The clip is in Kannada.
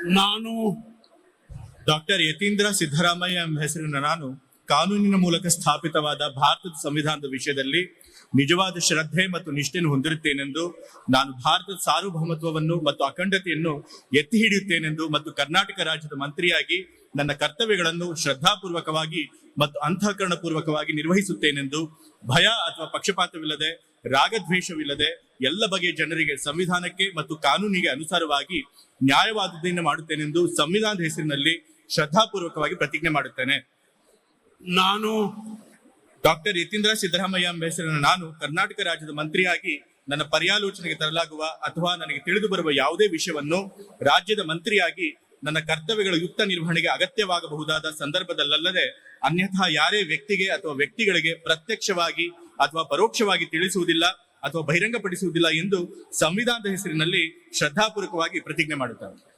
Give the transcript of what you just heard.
ನಾನು ಡಾಕ್ಟರ್ ಯತೀಂದ್ರ ಸಿದ್ದರಾಮಯ್ಯ ಎಂಬ ಹೆಸರಿನ ನಾನು ಕಾನೂನಿನ ಮೂಲಕ ಸ್ಥಾಪಿತವಾದ ಭಾರತದ ಸಂವಿಧಾನದ ವಿಷಯದಲ್ಲಿ ನಿಜವಾದ ಶ್ರದ್ಧೆ ಮತ್ತು ನಿಷ್ಠೆಯನ್ನು ಹೊಂದಿರುತ್ತೇನೆಂದು, ನಾನು ಭಾರತದ ಸಾರ್ವಭೌಮತ್ವವನ್ನು ಮತ್ತು ಅಖಂಡತೆಯನ್ನು ಎತ್ತಿ ಹಿಡಿಯುತ್ತೇನೆಂದು ಮತ್ತು ಕರ್ನಾಟಕ ರಾಜ್ಯದ ಮಂತ್ರಿಯಾಗಿ ನನ್ನ ಕರ್ತವ್ಯಗಳನ್ನು ಶ್ರದ್ಧಾಪೂರ್ವಕವಾಗಿ ಮತ್ತು ಅಂತಃಕರಣ ಪೂರ್ವಕವಾಗಿ ನಿರ್ವಹಿಸುತ್ತೇನೆಂದು, ಭಯ ಅಥವಾ ಪಕ್ಷಪಾತವಿಲ್ಲದೆ, ರಾಗದ್ವೇಷವಿಲ್ಲದೆ ಎಲ್ಲ ಬಗೆಯ ಜನರಿಗೆ ಸಂವಿಧಾನಕ್ಕೆ ಮತ್ತು ಕಾನೂನಿಗೆ ಅನುಸಾರವಾಗಿ ನ್ಯಾಯವಾದದ್ದನ್ನು ಮಾಡುತ್ತೇನೆಂದು ಸಂವಿಧಾನದ ಹೆಸರಿನಲ್ಲಿ ಶ್ರದ್ಧಾಪೂರ್ವಕವಾಗಿ ಪ್ರತಿಜ್ಞೆ ಮಾಡುತ್ತೇನೆ. ನಾನು ಡಾಕ್ಟರ್ ಯತೀಂದ್ರ ಸಿದ್ದರಾಮಯ್ಯ ಎಂಬ ಹೆಸರಿನ ನಾನು ಕರ್ನಾಟಕ ರಾಜ್ಯದ ಮಂತ್ರಿಯಾಗಿ ನನ್ನ ಪರ್ಯಾಲೋಚನೆಗೆ ತರಲಾಗುವ ಅಥವಾ ನನಗೆ ತಿಳಿದು ಬರುವ ಯಾವುದೇ ವಿಷಯವನ್ನು ರಾಜ್ಯದ ಮಂತ್ರಿಯಾಗಿ ನನ್ನ ಕರ್ತವ್ಯಗಳ ಯುಕ್ತ ನಿರ್ವಹಣೆಗೆ ಅಗತ್ಯವಾಗಬಹುದಾದ ಸಂದರ್ಭದಲ್ಲದೆ ಅನ್ಯಥಾ ಯಾರೇ ವ್ಯಕ್ತಿಗೆ ಅಥವಾ ವ್ಯಕ್ತಿಗಳಿಗೆ ಪ್ರತ್ಯಕ್ಷವಾಗಿ ಅಥವಾ ಪರೋಕ್ಷವಾಗಿ ತಿಳಿಸುವುದಿಲ್ಲ ಅಥವಾ ಬಹಿರಂಗಪಡಿಸುವುದಿಲ್ಲ ಎಂದು ಸಂವಿಧಾನದ ಹೆಸರಿನಲ್ಲಿ ಶ್ರದ್ಧಾಪೂರ್ವಕವಾಗಿ ಪ್ರತಿಜ್ಞೆ ಮಾಡುತ್ತಾರೆ.